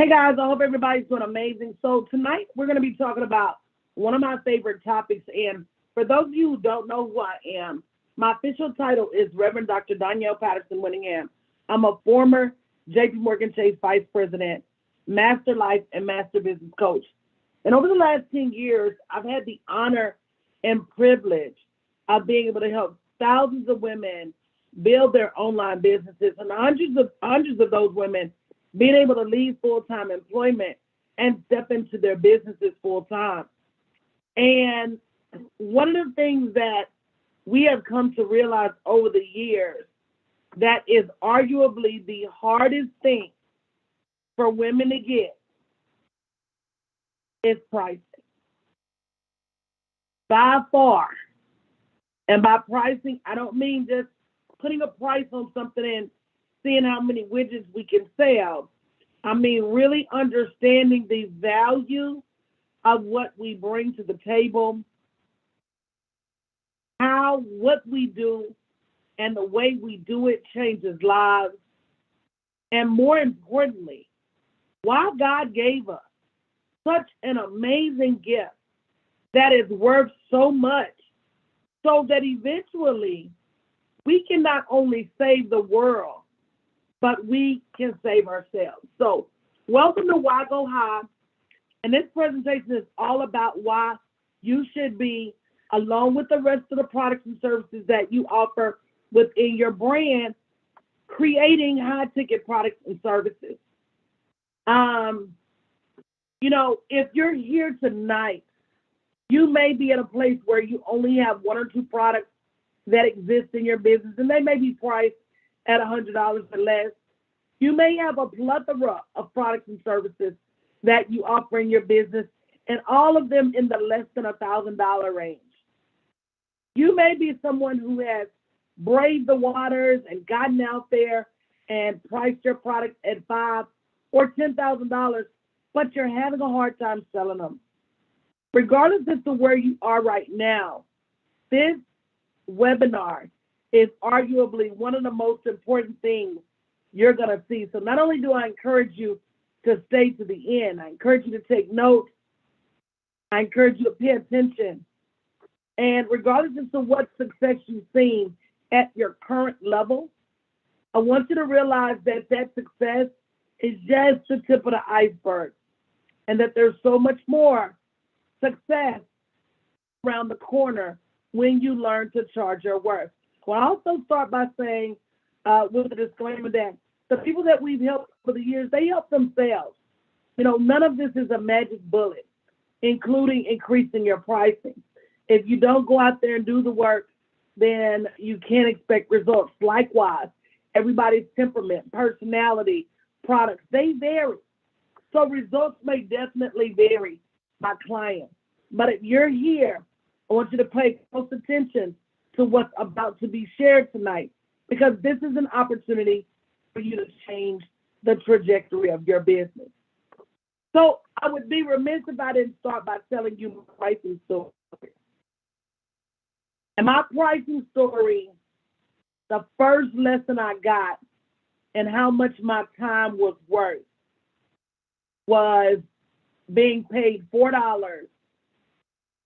Hey guys, I hope everybody's doing amazing. So tonight we're going to be talking about one of my favorite topics. And for those of you who don't know who I am, my official title is Reverend Dr. Danielle Patterson Winningham. I'm a former JP Morgan Chase Vice President, Master Life and Master Business Coach. And over the last 10 years, I've had the honor and privilege of being able to help thousands of women build their online businesses, and hundreds of those women being able to leave full-time employment and step into their businesses full-time. And one of the things that we have come to realize over the years that is arguably the hardest thing for women to get is pricing. By far. And by pricing, I don't mean just putting a price on something and seeing how many widgets we can sell. I mean, really understanding the value of what we bring to the table, what we do, and the way we do it changes lives. And more importantly, why God gave us such an amazing gift that is worth so much, so that eventually we can not only save the world, but we can save ourselves. So welcome to Why Go High. And this presentation is all about why you should be, along with the rest of the products and services that you offer within your brand, creating high-ticket products and services. If you're here tonight, you may be at a place where you only have one or two products that exist in your business, and they may be priced at $100 or less. You may have a plethora of products and services that you offer in your business, and all of them in the less than $1,000 range. You may be someone who has braved the waters and gotten out there and priced your products at $5,000 or $10,000, but you're having a hard time selling them. Regardless as to where you are right now, this webinar is arguably one of the most important things you're going to see. So not only do I encourage you to stay to the end, I encourage you to take notes, I encourage you to pay attention. And regardless as to what success you've seen at your current level, I want you to realize that that success is just the tip of the iceberg, and that there's so much more success around the corner when you learn to charge your worth. Well, I also start by saying, with the disclaimer that the people that we've helped for the years, they help themselves. None of this is a magic bullet, including increasing your pricing. If you don't go out there and do the work, then you can't expect results. Likewise, everybody's temperament, personality, products, they vary. So results may definitely vary by client. But if you're here, I want you to pay close attention to what's about to be shared tonight, because this is an opportunity for you to change the trajectory of your business. So I would be remiss if I didn't start by telling you my pricing story. And my pricing story, the first lesson I got and how much my time was worth was being paid $4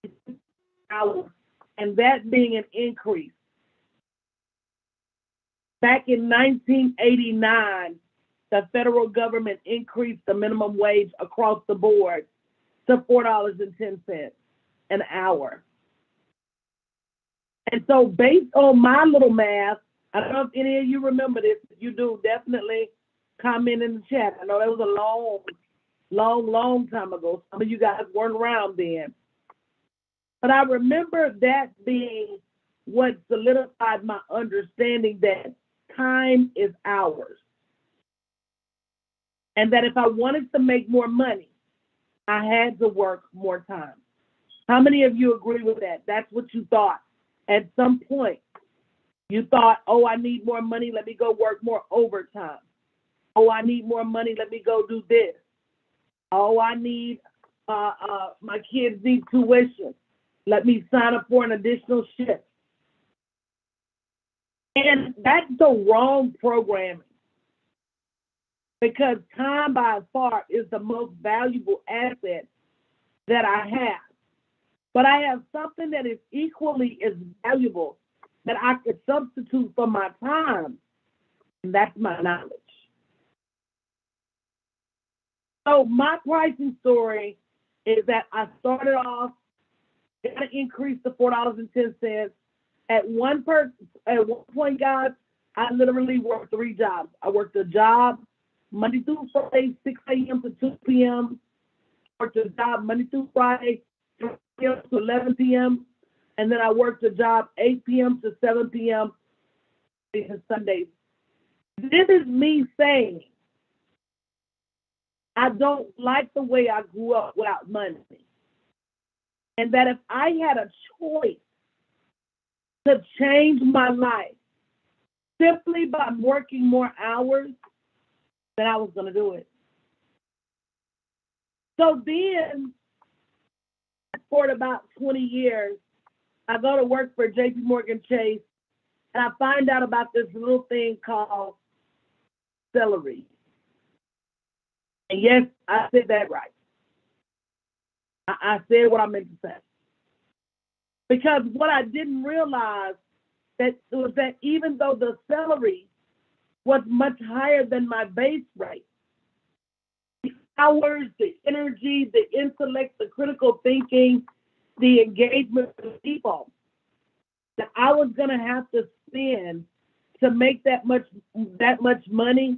an hour, and that being an increase. Back in 1989, the federal government increased the minimum wage across the board to $4.10 an hour. And so based on my little math, I don't know if any of you remember this. If you do, definitely comment in the chat. I know that was a long time ago. Some of you guys weren't around then. But I remember that being what solidified my understanding that time is ours. And that if I wanted to make more money, I had to work more time. How many of you agree with that? That's what you thought. At some point, you thought, oh, I need more money, let me go work more overtime. Oh, I need more money, let me go do this. Oh, I need, my kids need tuition. Let me sign up for an additional shift. And that's the wrong programming. because time by far is the most valuable asset that I have. But I have something that is equally as valuable that I could substitute for my time, and that's my knowledge. So my pricing story is that I started off, got an increase to $4.10. At one point, guys, I literally worked 3 jobs. I worked a job Monday through Friday, 6 a.m. to 2 p.m. Worked a job Monday through Friday, 3 p.m. to 11 p.m. And then I worked a job 8 p.m. to 7 p.m. on Sundays. This is me saying I don't like the way I grew up without money. And that if I had a choice to change my life simply by working more hours, then I was going to do it. So then, for about 20 years, I go to work for JP Morgan Chase, and I find out about this little thing called celery. And yes, I said that right. I said what I meant to say. Because what I didn't realize was that even though the salary was much higher than my base rate, the hours, the energy, the intellect, the critical thinking, the engagement with people that I was going to have to spend to make that much money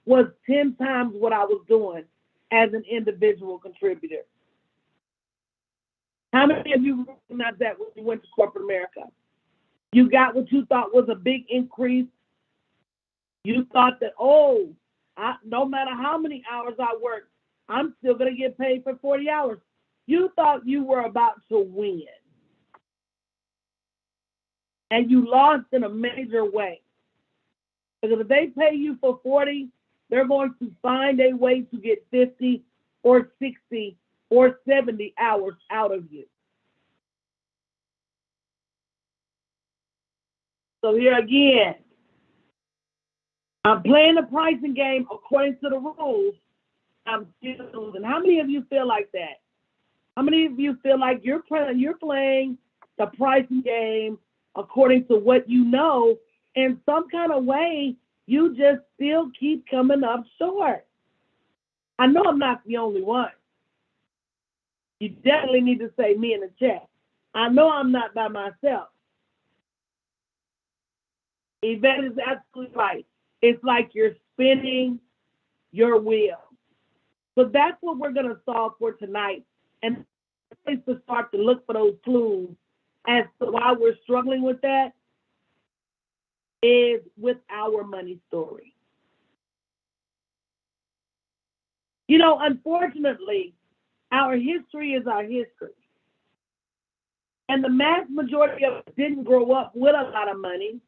was 10 times what I was doing as an individual contributor. How many of you recognized that when you went to corporate America? You got what you thought was a big increase. You thought that, no matter how many hours I work, I'm still going to get paid for 40 hours. You thought you were about to win. And you lost in a major way. Because if they pay you for 40, they're going to find a way to get 50 or 60 or 70 hours out of you. So here again, I'm playing the pricing game according to the rules. I'm still losing. How many of you feel like that? How many of you feel like you're playing the pricing game according to what you know, in some kind of way, you just still keep coming up short? I know I'm not the only one. You definitely need to say me in the chat. I know I'm not by myself. Yvette is absolutely right. It's like you're spinning your wheel. So that's what we're going to solve for tonight. And the place to start to look for those clues as to why we're struggling with that is with our money story. You know, unfortunately, our history is our history. And the mass majority of us didn't grow up with a lot of money,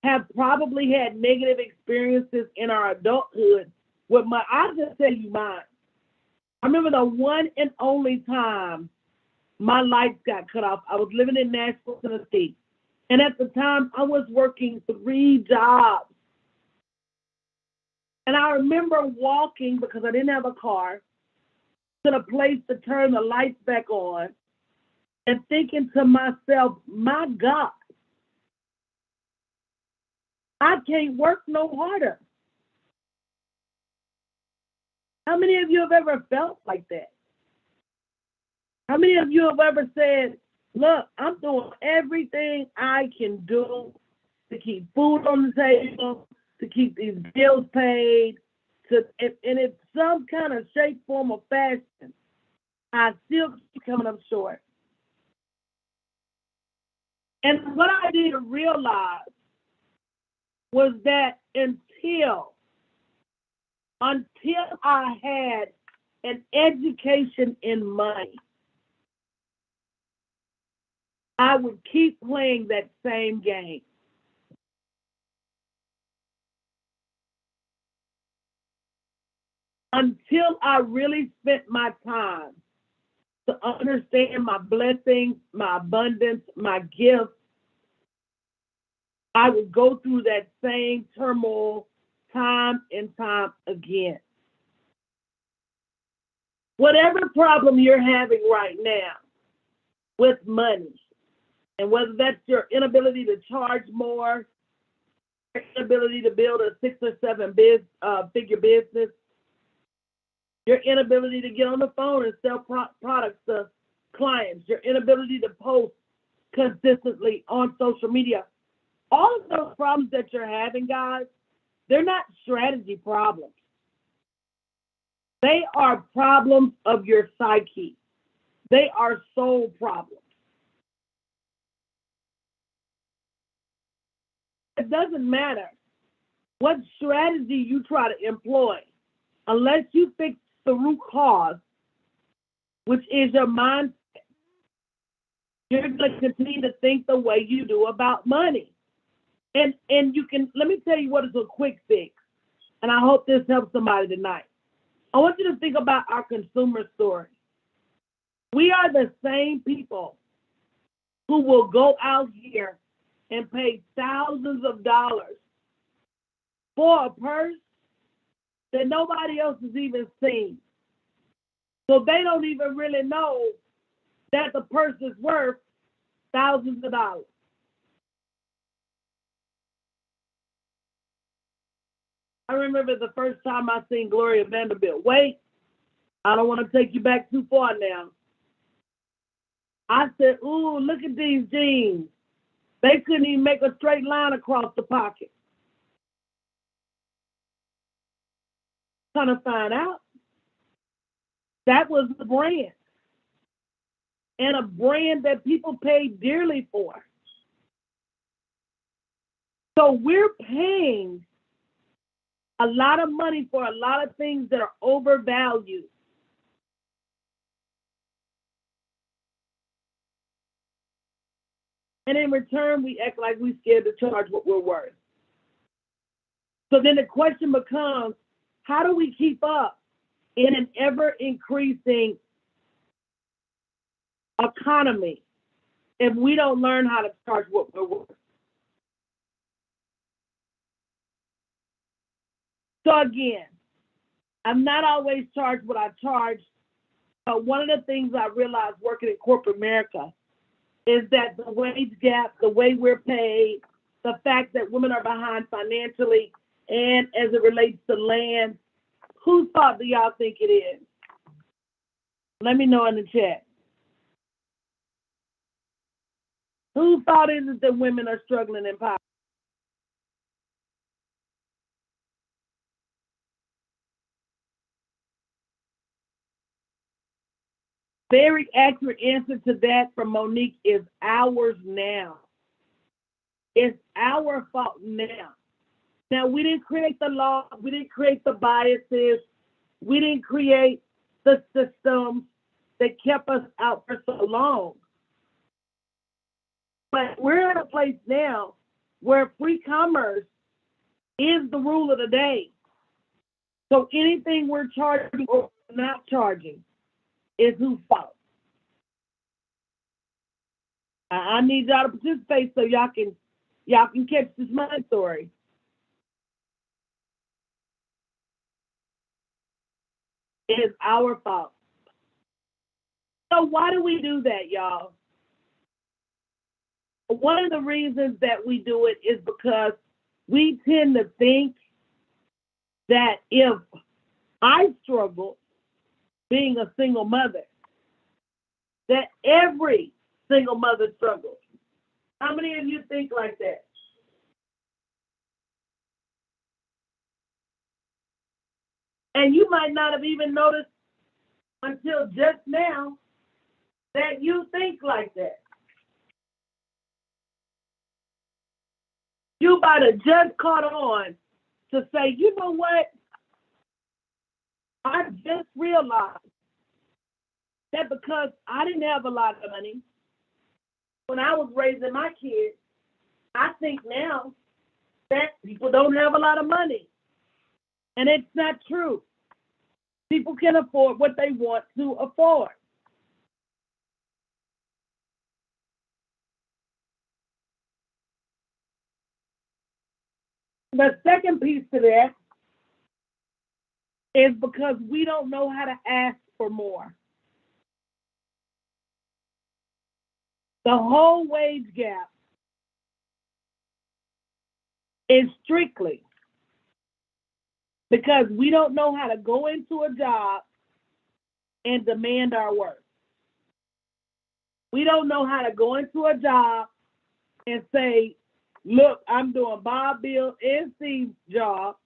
have probably had negative experiences in our adulthood with money. I'll just tell you mine. I remember the one and only time my lights got cut off. I was living in Nashville, Tennessee. And at the time, I was working 3 jobs. And I remember walking, because I didn't have a car, to the place to turn the lights back on and thinking to myself, my God, I can't work no harder. How many of you have ever felt like that? How many of you have ever said, look, I'm doing everything I can do to keep food on the table, to keep these bills paid, and in some kind of shape, form, or fashion, I still keep coming up short. And what I didn't realize was that until I had an education in money, I would keep playing that same game. Until I really spent my time to understand my blessings, my abundance, my gifts, I would go through that same turmoil, time and time again. Whatever problem you're having right now with money, and whether that's your inability to charge more, your inability to build a 6 or 7 figure business, your inability to get on the phone and sell products to clients, your inability to post consistently on social media, all of those problems that you're having, guys, they're not strategy problems. They are problems of your psyche. They are soul problems. It doesn't matter what strategy you try to employ, unless you fix the root cause, which is your mindset, you're going to continue to think the way you do about money. And you can, let me tell you what is a quick fix, and I hope this helps somebody tonight. I want you to think about our consumer story. We are the same people who will go out here and pay thousands of dollars for a purse that nobody else has even seen. So they don't even really know that the purse is worth thousands of dollars. I remember the first time I seen Gloria Vanderbilt. Wait, I don't want to take you back too far now. I said, ooh, look at these jeans. They couldn't even make a straight line across the pocket. Trying to find out, that was the brand. And a brand that people paid dearly for. So we're paying a lot of money for a lot of things that are overvalued. And in return, we act like we're scared to charge what we're worth. So then the question becomes, how do we keep up in an ever-increasing economy if we don't learn how to charge what we're worth? So again, I'm not always charged what I charge, but one of the things I realized working in corporate America is that the wage gap, the way we're paid, the fact that women are behind financially, and as it relates to land, whose fault do y'all think it is? Let me know in the chat. Whose fault is it that women are struggling in poverty? Very accurate answer to that from Monique is ours now. It's our fault now. Now, we didn't create the law. We didn't create the biases. We didn't create the systems that kept us out for so long. But we're at a place now where free commerce is the rule of the day. So anything we're charging or not charging is whose fault. I need y'all to participate so y'all can catch this money story. It is our fault. So why do we do that, y'all? One of the reasons that we do it is because we tend to think that if I struggle being a single mother, that every single mother struggles. How many of you think like that? And you might not have even noticed until just now that you think like that. You might have just caught on to say, you know what? I just realized that because I didn't have a lot of money when I was raising my kids, I think now that people don't have a lot of money. And it's not true. People can afford what they want to afford. The second piece to that is because we don't know how to ask for more. The whole wage gap is strictly because we don't know how to go into a job and demand our worth. We don't know how to go into a job and say, look, I'm doing Bob, Bill, and Steve's job,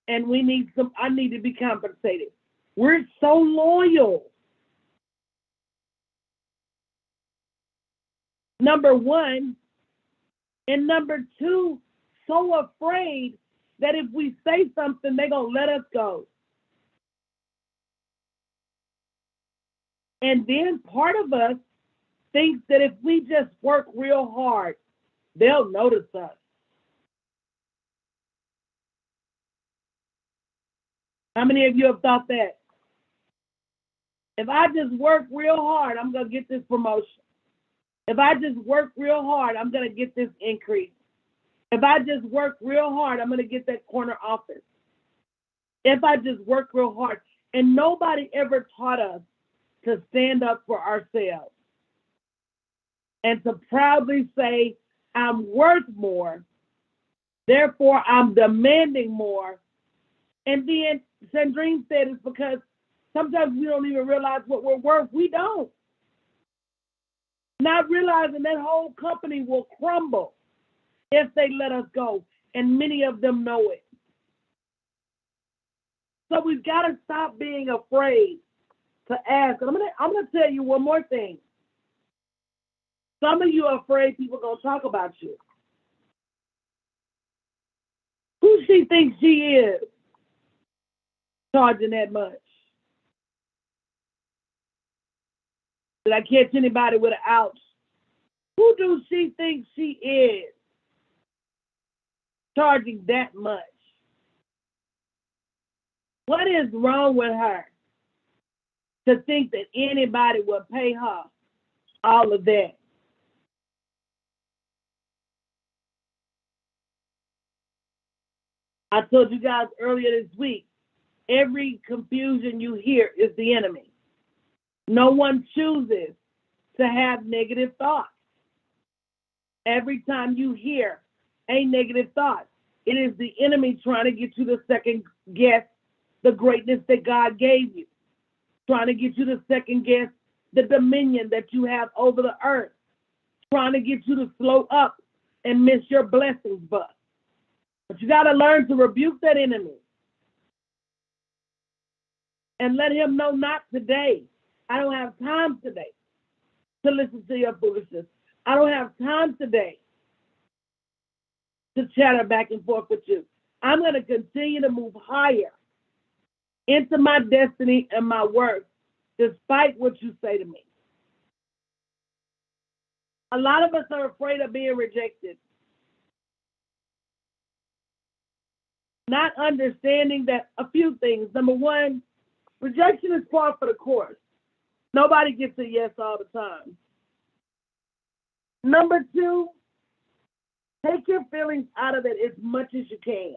and I need to be compensated. We're so loyal. Number one. And number two, so afraid that if we say something, they're going to let us go. And then part of us thinks that if we just work real hard, they'll notice us. How many of you have thought that? If I just work real hard, I'm going to get this promotion. If I just work real hard, I'm going to get this increase. If I just work real hard, I'm going to get that corner office. If I just work real hard. And nobody ever taught us to stand up for ourselves and to proudly say, I'm worth more, therefore I'm demanding more. And then Sandrine said it's because sometimes we don't even realize what we're worth. We don't. Not realizing that whole company will crumble if they let us go. And many of them know it. So we've got to stop being afraid to ask. And I'm gonna tell you one more thing. Some of you are afraid people are going to talk about you. Who she thinks she is charging that much? Did I catch anybody with an ouch? Who do she think she is charging that much? What is wrong with her to think that anybody will pay her all of that? I told you guys earlier this week, every confusion you hear is the enemy. No one chooses to have negative thoughts. Every time you hear a negative thought, it is the enemy trying to get you to second guess the greatness that God gave you, trying to get you to second guess the dominion that you have over the earth, trying to get you to slow up and miss your blessings, but you got to learn to rebuke that enemy and let him know, not today. I don't have time today to listen to your foolishness. I don't have time today to chatter back and forth with you. I'm going to continue to move higher into my destiny and my worth, despite what you say to me. A lot of us are afraid of being rejected, not understanding that a few things. Number one, rejection is par for the course. Nobody gets a yes all the time. Number two, take your feelings out of it as much as you can.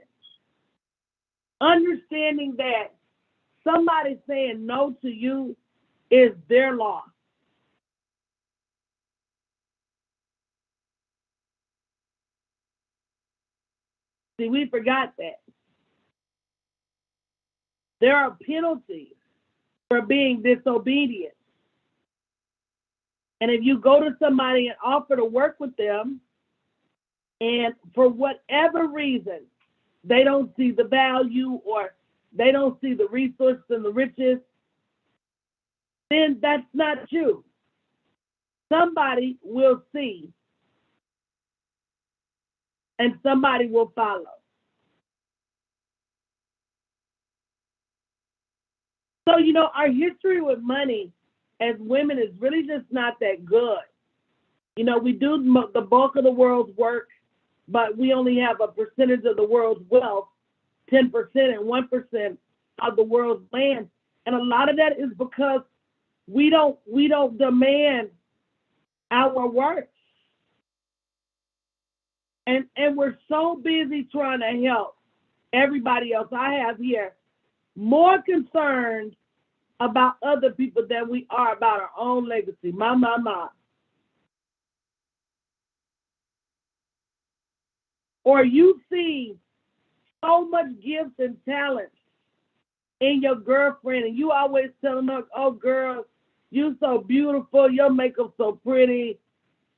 Understanding that somebody saying no to you is their loss. See, we forgot that. There are penalties for being disobedient. And if you go to somebody and offer to work with them, and for whatever reason, they don't see the value or they don't see the resources and the riches, then that's not you. Somebody will see and somebody will follow. So, our history with money as women is really just not that good. We do the bulk of the world's work, but we only have a percentage of the world's wealth, 10% and 1% of the world's land. And a lot of that is because we don't demand our worth. And we're so busy trying to help everybody else. I have here more concerned about other people than we are about our own legacy. My. Or you see so much gifts and talents in your girlfriend, and you always telling her, "Oh, girl, you so beautiful. Your makeup so pretty.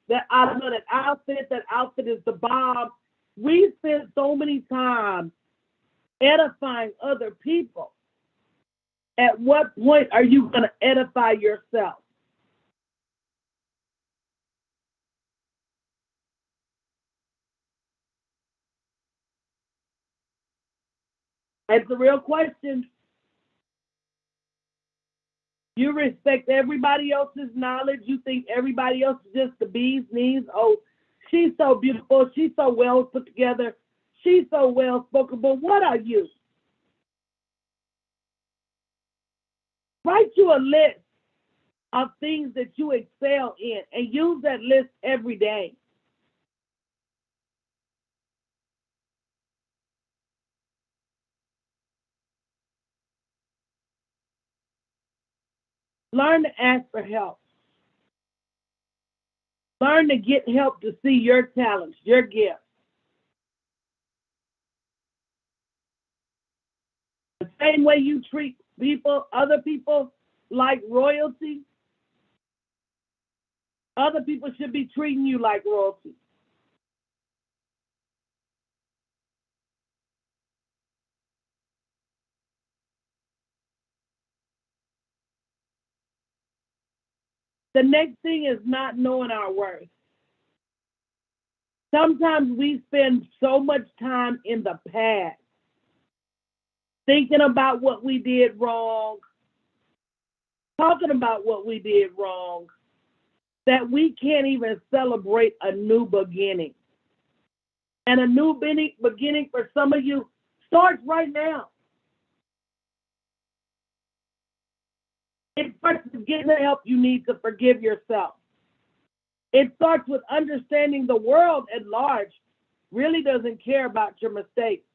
That I love that outfit. That outfit is the bomb." We spend so many times edifying other people. At what point are you going to edify yourself? It's a real question. You respect everybody else's knowledge. You think everybody else is just the bee's knees. Oh, she's so beautiful. She's so well put together. She's so well spoken. But what are you? Write you a list of things that you excel in and use that list every day. Learn to ask for help. Learn to get help to see your talents, your gifts. The same way you treat people, other people like royalty, other people should be treating you like royalty. The next thing is not knowing our worth. Sometimes we spend so much time in the past thinking about what we did wrong, talking about what we did wrong, that we can't even celebrate a new beginning. And a new beginning for some of you starts right now. It starts with getting the help you need to forgive yourself. It starts with understanding the world at large really doesn't care about your mistakes.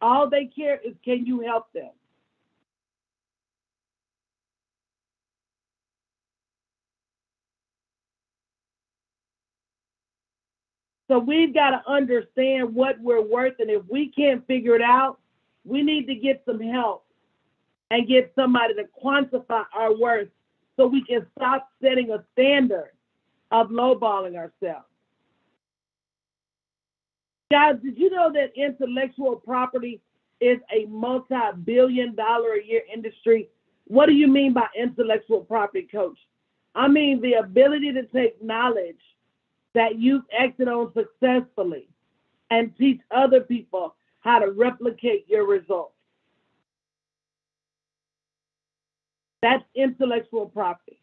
All they care is, can you help them? So we've got to understand what we're worth, and if we can't figure it out, we need to get some help and get somebody to quantify our worth so we can stop setting a standard of lowballing ourselves. Guys, did you know that intellectual property is a multi-billion-dollar a year industry? What do you mean by intellectual property, coach? I mean the ability to take knowledge that you've acted on successfully and teach other people how to replicate your results. That's intellectual property.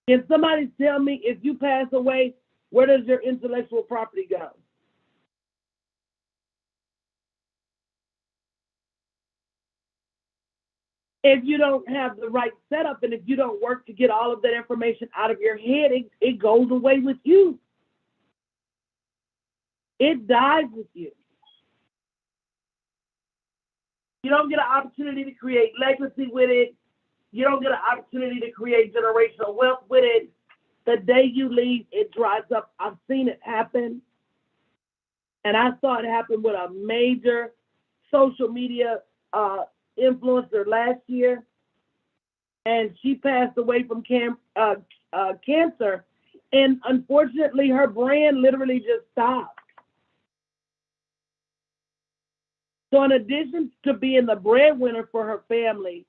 Can somebody tell me, if you pass away, where does your intellectual property go? If you don't have the right setup and if you don't work to get all of that information out of your head, it goes away with you. It dies with you. You don't get an opportunity to create legacy with it. You don't get an opportunity to create generational wealth with it. The day you leave, it dries up. I've seen it happen. And I saw it happen with a major social media influencer last year. And she passed away from cancer. And unfortunately, her brand literally just stopped. So in addition to being the breadwinner for her family,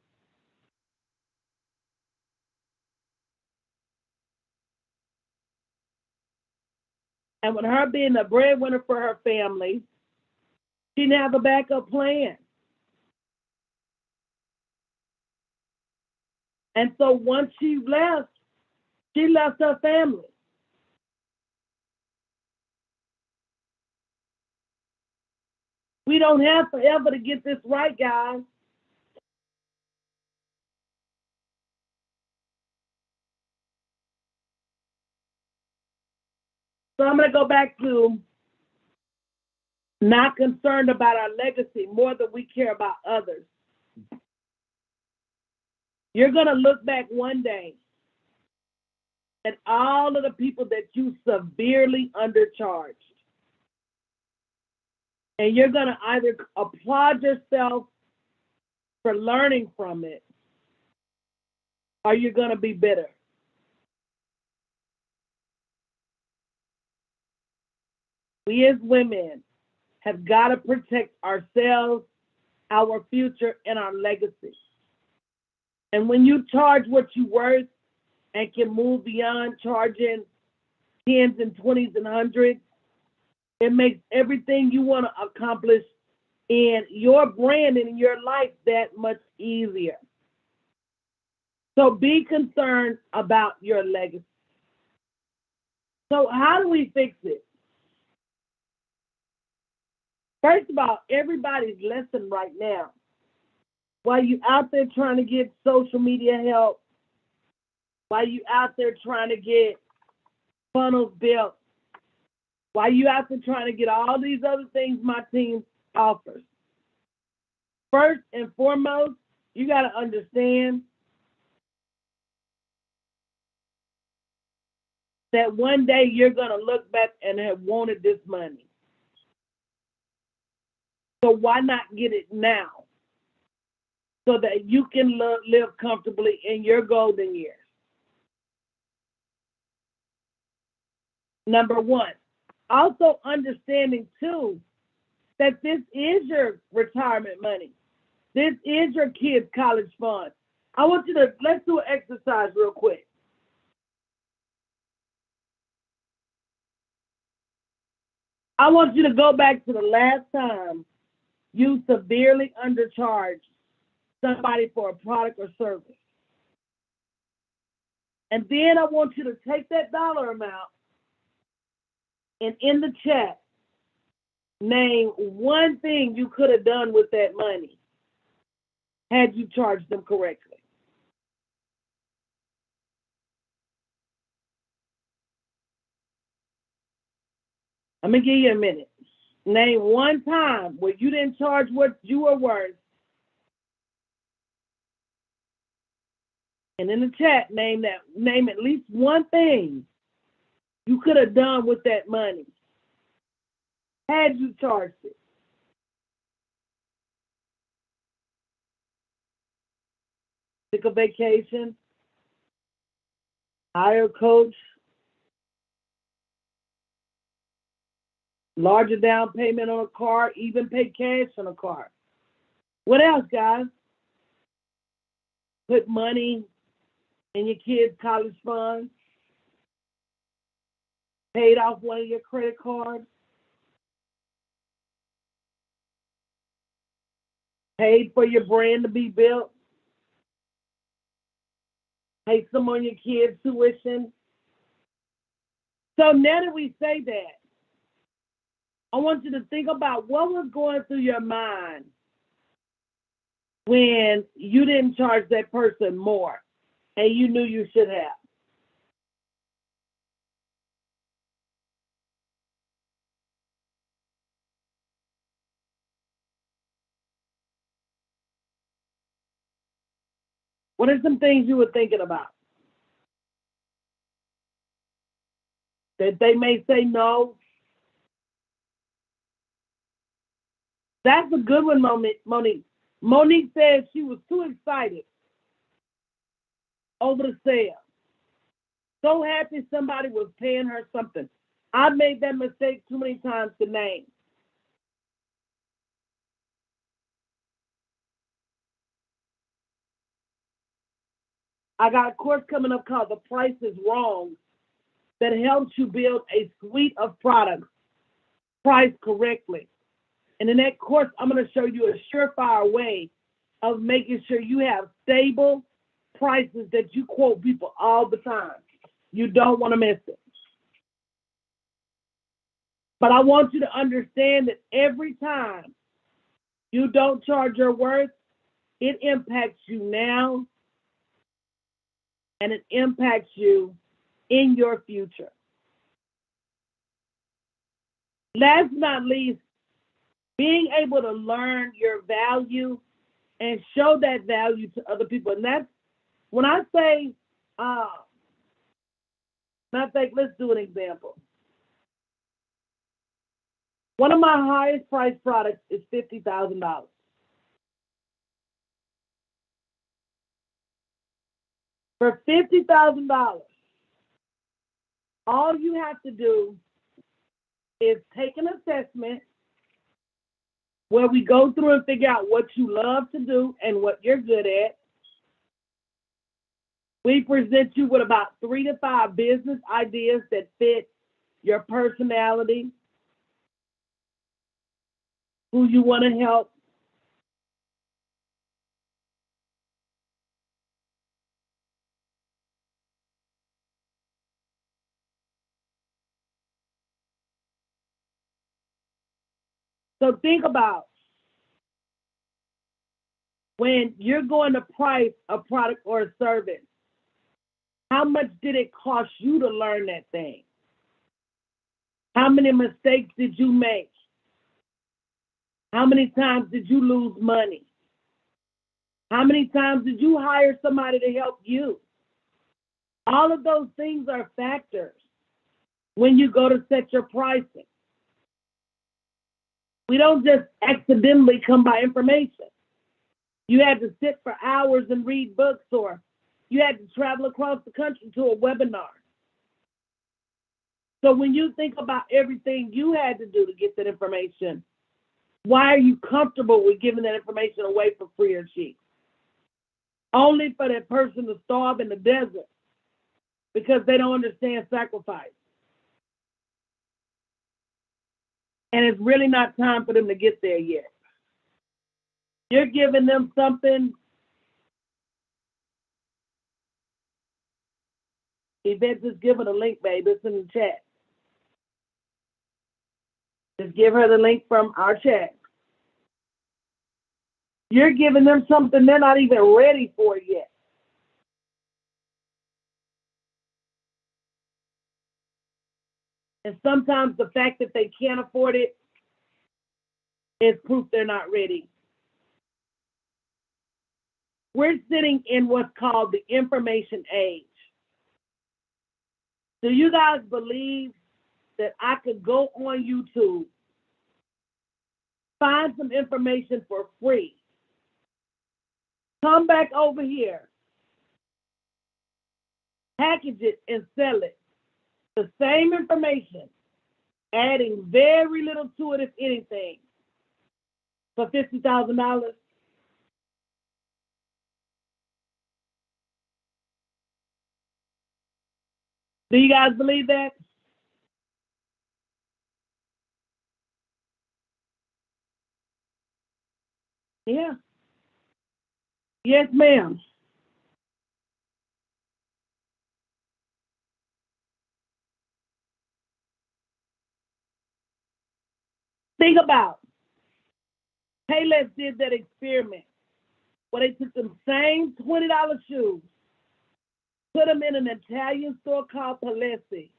and with her being the breadwinner for her family, she didn't have a backup plan. And so once she left her family. We don't have forever to get this right, guys. So I'm going to go back to not concerned about our legacy more than we care about others. You're going to look back one day at all of the people that you severely undercharged. And you're going to either applaud yourself for learning from it, or you're going to be bitter. We as women have got to protect ourselves, our future, and our legacy. And when you charge what you're worth and can move beyond charging tens and twenties and hundreds, it makes everything you want to accomplish in your brand and in your life that much easier. So be concerned about your legacy. So how do we fix it? First of all, everybody's listening right now. While you out there trying to get social media help, while you out there trying to get funnels built, while you out there trying to get all these other things my team offers. First and foremost, you got to understand that one day you're going to look back and have wanted this money. So why not get it now so that you can live comfortably in your golden years? Number one. Also understanding, too, that this is your retirement money. This is your kids' college fund. Let's do an exercise real quick. I want you to go back to the last time you severely undercharged somebody for a product or service. And then I want you to take that dollar amount and in the chat, name one thing you could have done with that money had you charged them correctly. I'm going to give you a minute. Name one time where you didn't charge what you were worth. And in the chat, name at least one thing you could have done with that money had you charged it. Take a vacation, hire a coach, larger down payment on a car, even pay cash on a car. What else, guys? Put money in your kids' college funds, paid off one of your credit cards, paid for your brand to be built, paid some on your kids' tuition. So now that we say that, I want you to think about what was going through your mind when you didn't charge that person more and you knew you should have. What are some things you were thinking about? That they may say no? That's a good one, Monique. Monique said she was too excited over the sale. So happy somebody was paying her something. I made that mistake too many times to name. I got a course coming up called The Price is Wrong that helps you build a suite of products priced correctly. And in that course, I'm going to show you a surefire way of making sure you have stable prices that you quote people all the time. You don't want to miss it. But I want you to understand that every time you don't charge your worth, it impacts you now and it impacts you in your future. Last but not least, Being able to learn your value and show that value to other people. And that's when I say, I think, let's do an example. One of my highest priced products is $50,000. For $50,000, all you have to do is take an assessment where we go through and figure out what you love to do and what you're good at. We present you with about 3 to 5 business ideas that fit your personality, who you want to help. So think about when you're going to price a product or a service, how much did it cost you to learn that thing? How many mistakes did you make? How many times did you lose money? How many times did you hire somebody to help you? All of those things are factors when you go to set your pricing. We don't just accidentally come by information. You had to sit for hours and read books, or you had to travel across the country to a webinar. So when you think about everything you had to do to get that information, why are you comfortable with giving that information away for free or cheap? Only for that person to starve in the desert because they don't understand sacrifice. And it's really not time for them to get there yet. You're giving them something. Yvette, just give her the link, babe. It's in the chat. Just give her the link from our chat. You're giving them something they're not even ready for yet. And sometimes the fact that they can't afford it is proof they're not ready. We're sitting in what's called the information age. Do you guys believe that I could go on YouTube, find some information for free, come back over here, package it and sell it? The same information, adding very little to it, if anything, for $50,000? Do you guys believe that? Yeah. Yes, ma'am. Think about Payless did that experiment where they took them same $20 shoes, put them in an Italian store called Palesi,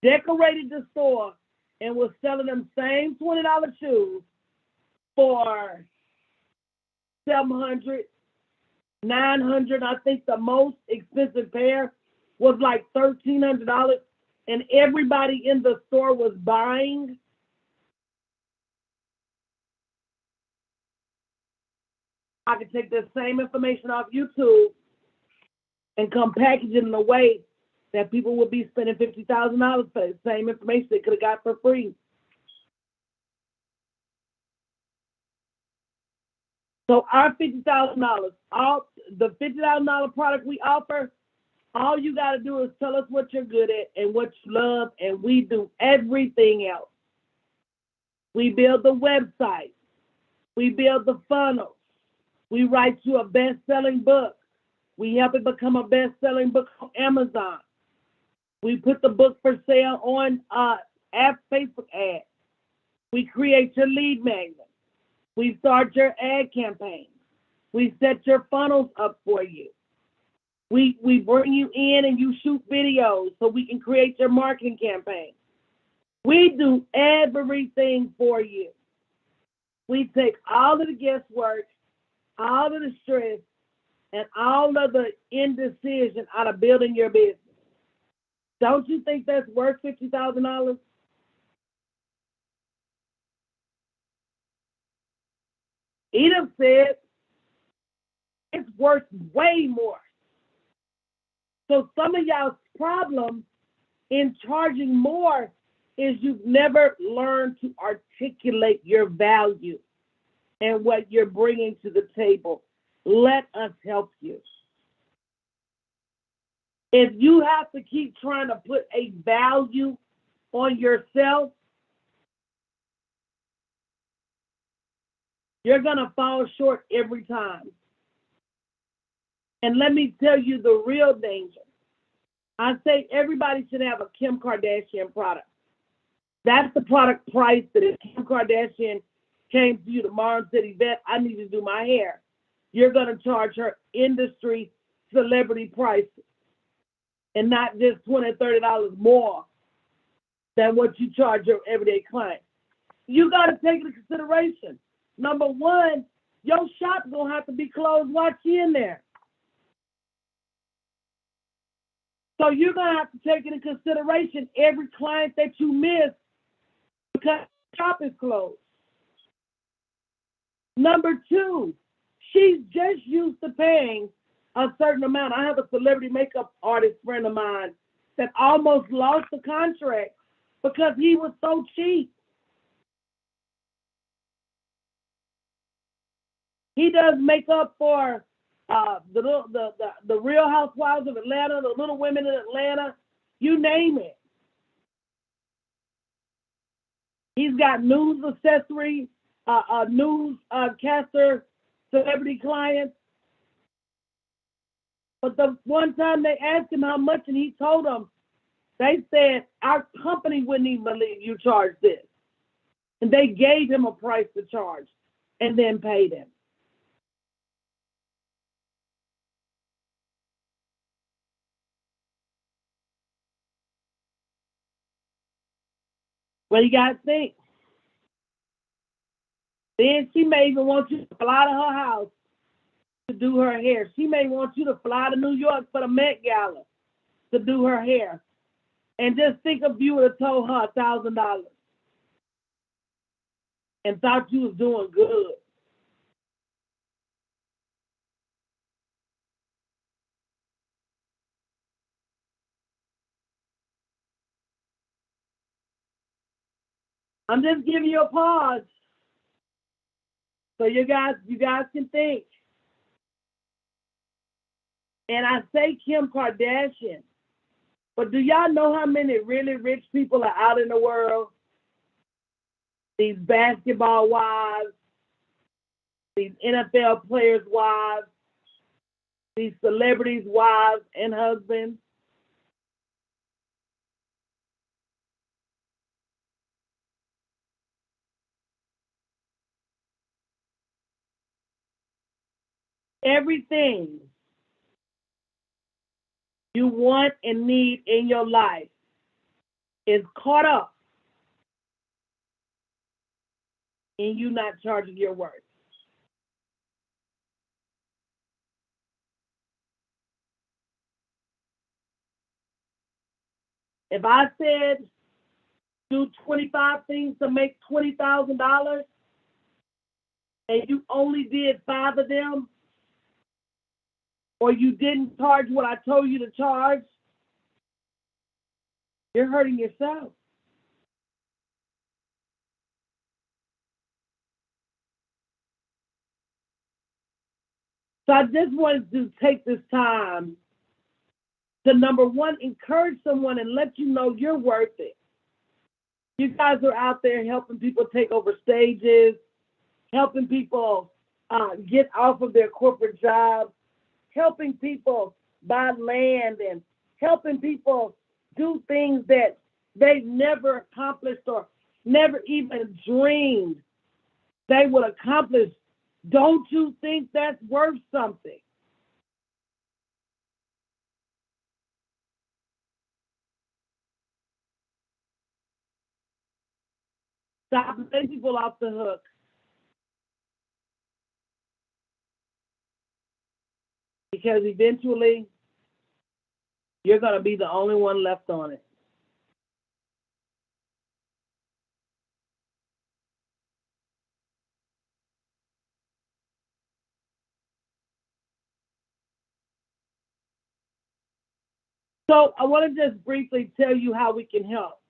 decorated the store, and was selling them same $20 shoes for 700, 900. I think the most expensive pair was like $1,300, and everybody in the store was buying. I could take the same information off YouTube and come package it in a way that people would be spending $50,000 for the same information they could have got for free. So our $50,000, all the $50,000 product we offer, all you got to do is tell us what you're good at and what you love, and we do everything else. We build the website. We build the funnels. We write you a best-selling book. We help it become a best-selling book on Amazon. We put the book for sale on Facebook ads. We create your lead magnet. We start your ad campaign. We set your funnels up for you. We bring you in and you shoot videos so we can create your marketing campaign. We do everything for you. We take all of the guesswork, all of the stress, and all of the indecision out of building your business. Don't you think that's worth $50,000? Edith said it's worth way more. So some of y'all's problem in charging more is you've never learned to articulate your value and what you're bringing to the table. Let us help you. If you have to keep trying to put a value on yourself, you're going to fall short every time. And let me tell you the real danger. I say everybody should have a Kim Kardashian product. That's the product price that if Kim Kardashian came to you tomorrow and said, Yvette, I need to do my hair, you're going to charge her industry celebrity price and not just $20, $30 more than what you charge your everyday client. You got to take into consideration. Number one, your shop's going to have to be closed while she's in there. So you're going to have to take into consideration every client that you miss because the shop is closed. Number two, she's just used to paying a certain amount. I have a celebrity makeup artist friend of mine that almost lost the contract because he was so cheap. He does makeup for the Real Housewives of Atlanta, the Little Women in Atlanta, you name it. He's got news accessory, newscaster, celebrity clients. But the one time they asked him how much, and he told them, they said, our company wouldn't even believe you charge this. And they gave him a price to charge and then paid him. Well, you got to think. Then she may even want you to fly to her house to do her hair. She may want you to fly to New York for the Met Gala to do her hair. And just think if you would have told her $1,000 and thought you was doing good. I'm just giving you a pause so you guys can think. And I say Kim Kardashian, but do y'all know how many really rich people are out in the world? These basketball wives, these NFL players' wives, these celebrities' wives and husbands. Everything you want and need in your life is caught up in you not charging your worth. If I said do 25 things to make $20,000 and you only did 5 of them, or you didn't charge what I told you to charge, you're hurting yourself. So I just wanted to take this time to, number one, encourage someone and let you know you're worth it. You guys are out there helping people take over stages, helping people get off of their corporate jobs, helping people buy land, and helping people do things that they've never accomplished or never even dreamed they would accomplish. Don't you think that's worth something? Stop letting people off the hook. because eventually you're going to be the only one left on it. So I want to just briefly tell you how we can help.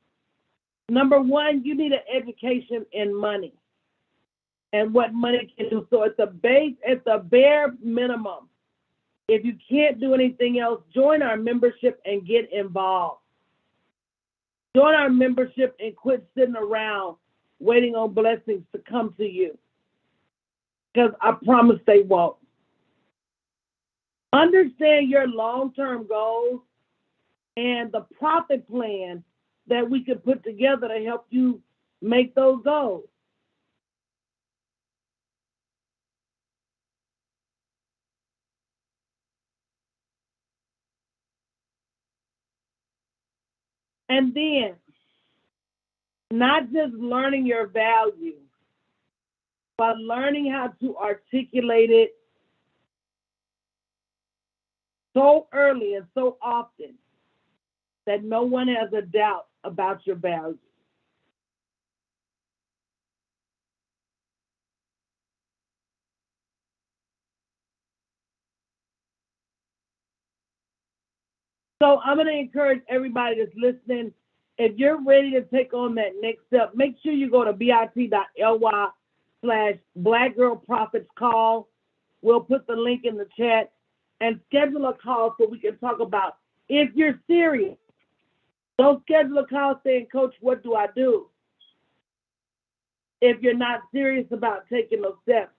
Number one, you need an education in money and what money can do. So at the bare minimum, if you can't do anything else, join our membership and get involved. Join our membership and quit sitting around waiting on blessings to come to you. Because I promise they won't. Understand your long-term goals and the profit plan that we can put together to help you make those goals. And then, not just learning your value, but learning how to articulate it so early and so often that no one has a doubt about your value. So I'm going to encourage everybody that's listening, if you're ready to take on that next step, make sure you go to bit.ly/Black Girl Profits Call. We'll put the link in the chat and schedule a call so we can talk about if you're serious. Don't schedule a call saying, Coach, what do I do? If you're not serious about taking those steps.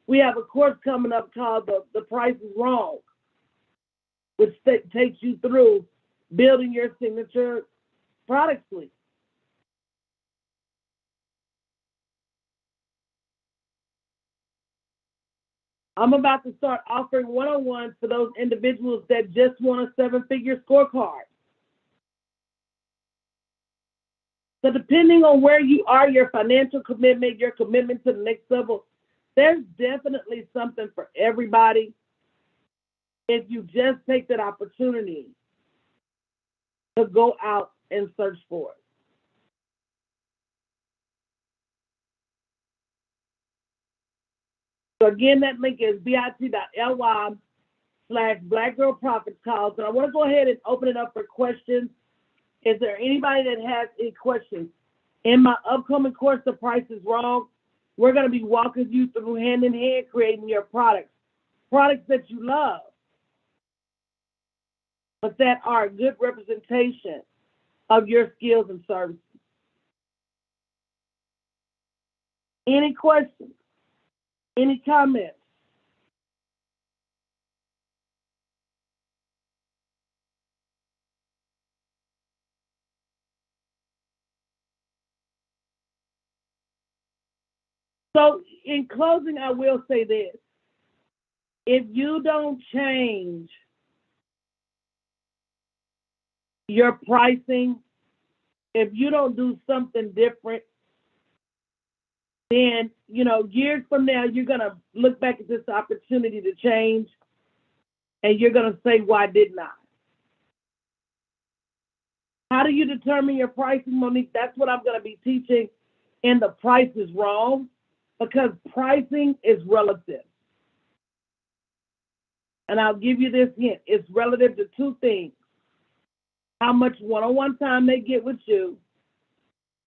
We have a course coming up called The Price is Wrong, which takes you through building your signature product suite. I'm about to start offering one-on-ones for those individuals that just want a seven-figure scorecard. So depending on where you are, your financial commitment, your commitment to the next level, there's definitely something for everybody if you just take that opportunity to go out and search for it. So again, that link is bit.ly/Black Girl Profits Calls. And I want to go ahead and open it up for questions. Is there anybody that has any questions? In my upcoming course, The Price is Wrong, we're going to be walking you through hand in hand creating your products that you love, but that are a good representation of your skills and services. Any questions? Any comments? So in closing, I will say this. If you don't change your pricing, if you don't do something different, then, years from now, you're going to look back at this opportunity to change, and you're going to say, why didn't I? How do you determine your pricing, Monique? That's what I'm going to be teaching in The Price is Wrong, because pricing is relative. And I'll give you this hint. It's relative to two things. How much one-on-one time they get with you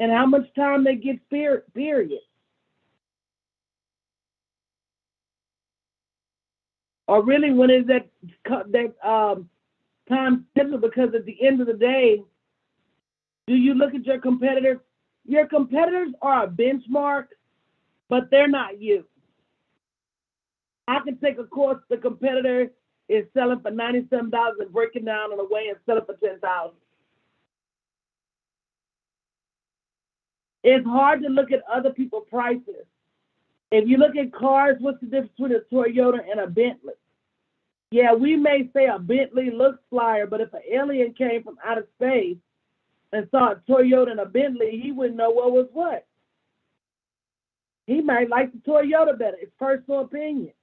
and how much time they get, period. Or really, when is that time scheduled? Because at the end of the day, do you look at your competitors? Your competitors are a benchmark, but they're not you. I can take a course the competitor is selling for $97 and break it down in a way and sell it for $10,000. It's hard to look at other people's prices. If you look at cars, what's the difference between a Toyota and a Bentley? Yeah, we may say a Bentley looks flyer, but if an alien came from outer space and saw a Toyota and a Bentley, he wouldn't know what was what. He might like the Toyota better. It's personal opinion.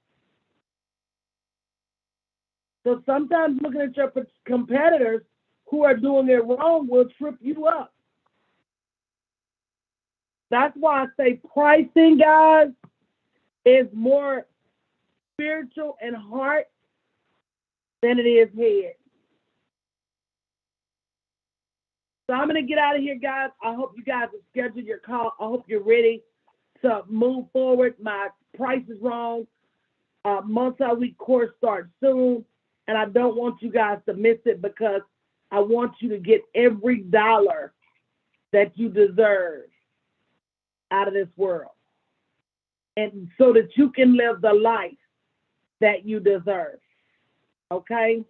So sometimes looking at your competitors who are doing it wrong will trip you up. That's why I say pricing, guys, is more spiritual and heart than it is head. So I'm going to get out of here, guys. I hope you guys have scheduled your call. I hope you're ready to move forward. My price is wrong. Multi-week course starts soon, and I don't want you guys to miss it because I want you to get every dollar that you deserve out of this world, and so that you can live the life that you deserve. Okay?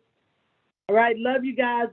All right. Love you guys.